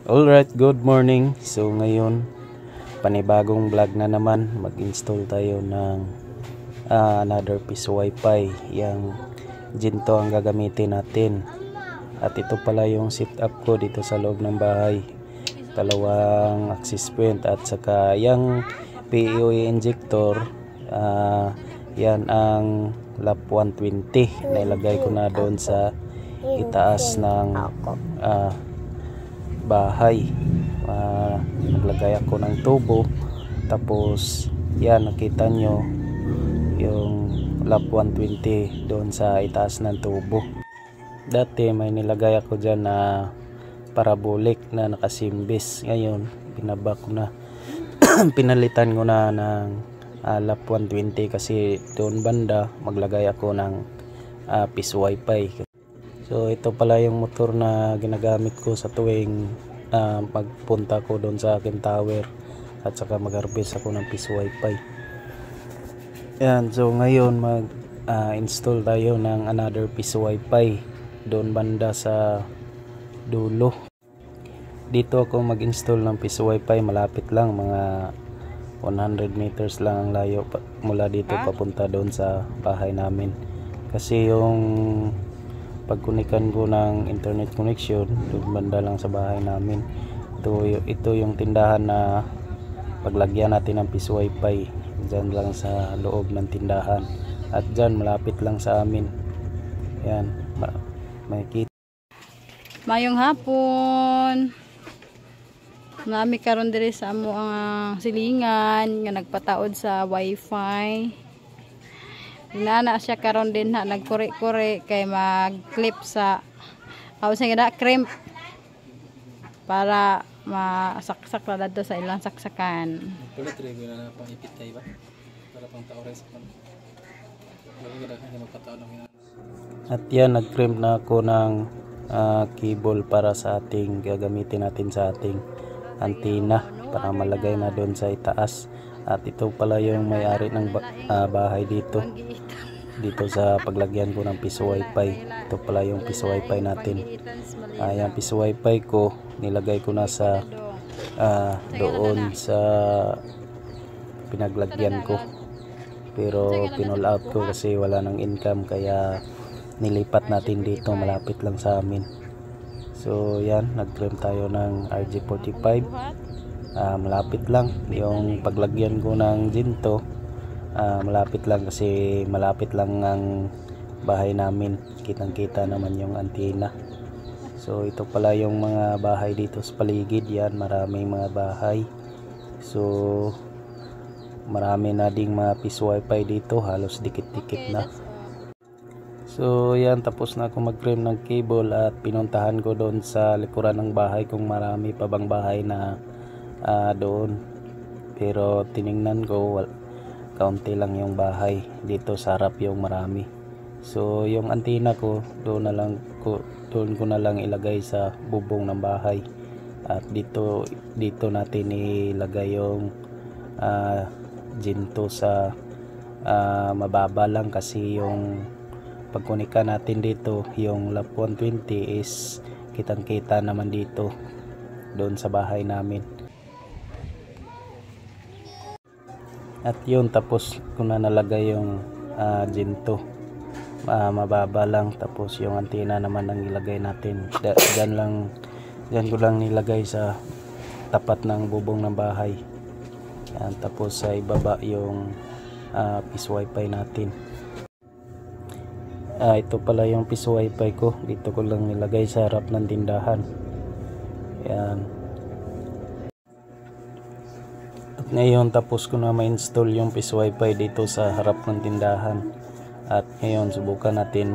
Alright, good morning. So ngayon, panibagong vlog na naman. Mag-install tayo ng another piece wifi. Yang Jinto ang gagamitin natin. At ito pala yung setup ko dito sa loob ng bahay. Dalawang access point at saka yung POE injector. Yan ang lap 120. Nailagay ko na doon sa itaas ng bahay. Naglagay ako ng tubo, tapos yan, nakita nyo yung lap 120 doon sa itaas ng tubo. Dati may nilagay ako dyan na parabolic na nakasimbis. Ngayon binaba ko na pinalitan ko na ng lap 120 kasi doon banda maglagay ako ng piece wifi. So ito pala yung motor na ginagamit ko sa tuwing magpunta ko doon sa aking tower at saka mag-harvest ako ng piece wifi. Yan, so ngayon install tayo ng another piece wifi doon banda sa dulo. Dito ako mag-install ng piece wifi, malapit lang, mga 100 meters lang ang layo mula dito papunta doon sa bahay namin. Kasi yung pagkunikan ko ng internet connection doon banda lang sa bahay namin. Ito yung tindahan na paglagyan natin ng piece wifi, dyan lang sa loob ng tindahan at dyan malapit lang sa amin. Yan, makikita. Mayong hapon, nami karon diri sa amo ang silingan nga nagpataod sa wifi. Nana siya karon din na nagkuri-kuri kay mag-clip sa crimp para masaksak na dito sa ilang saksakan. Kulit rego na pang ipitay ba? Para pang taores pa. At yan, nag-crimp na ako ng cable para sa ating gagamitin natin sa ating antenna para malagay na doon sa itaas. At ito pala yung may-ari ng bahay dito sa paglagyan ko ng piece wifi. Ito pala yung piece wifi natin. Yung piece wifi ko nilagay ko na sa doon sa pinaglagyan ko, pero pinull out ko kasi wala nang income, kaya nilipat natin dito, malapit lang sa amin. So yan, nag-trim tayo ng RG45. Malapit lang yung paglagyan ko ng Jinto, malapit lang kasi malapit lang ang bahay namin, kitang kita naman yung antenna. So ito pala yung mga bahay dito sa paligid. Yan, maraming mga bahay, so marami na ding mga piece wifi dito, halos dikit-dikit na. So yan, tapos na ako mag-frame ng cable at pinuntahan ko doon sa likuran ng bahay kung marami pa bang bahay na doon, pero tiningnan ko kaunti lang yung bahay. Dito sa harap yung marami. So yung antenna ko doon ko na lang ilagay sa bubong ng bahay, at dito natin ilagay yung Jinto sa mababa lang, kasi yung pagkunika natin dito yung lap 120 is kitang kita naman dito doon sa bahay namin. At yun, tapos ko na nalagay yung Jinto, mababa lang, tapos yung antenna naman ang ilagay natin dyan ko lang nilagay sa tapat ng bubong ng bahay. Yan, tapos sa ibaba yung piece wifi natin. Ito pala yung piece wifi ko, dito ko lang nilagay sa harap ng tindahan. Yan. Ngayon, tapos ko na ma-install yung piece wifi dito sa harap ng tindahan. At ngayon, subukan natin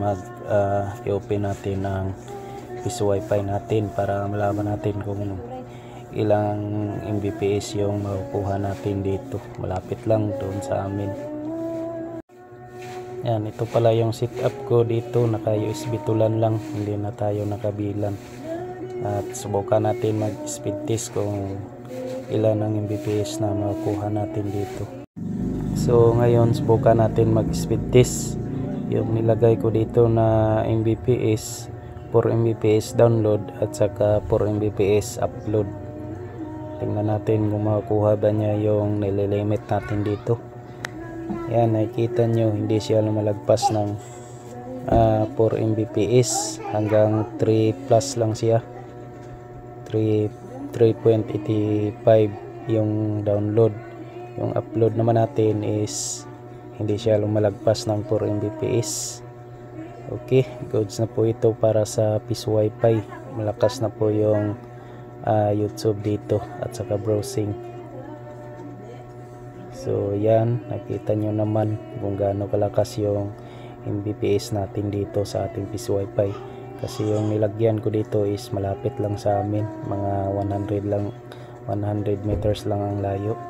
i-open natin ang piece wifi natin para malaman natin kung ilang Mbps yung makukuha natin dito. Malapit lang doon sa amin. Yan, ito pala yung setup ko dito. Naka-USB tulan lang, hindi na tayo nakabilan. At subukan natin mag-speed test kung ilan ang Mbps na makukuha natin dito. So ngayon, subukan natin mag-speed test. Yung nilagay ko dito na Mbps 4 Mbps download at saka 4 Mbps upload. Tingnan natin kung makakuha ba niya yung nililimit natin dito. Yan, nakikita nyo hindi siya lumalagpas ng 4 Mbps, hanggang 3 plus lang siya. 3.85 yung download. Yung upload naman natin is hindi siya lumalagpas ng 4 Mbps. Okay, goods na po ito para sa Peace Wi-Fi. Malakas na po yung YouTube dito at saka browsing. So yan, nakita nyo naman kung gaano kalakas yung Mbps natin dito sa ating Peace Wi-Fi. Kasi yung nilagyan ko dito is malapit lang sa amin, mga 100 meters lang ang layo.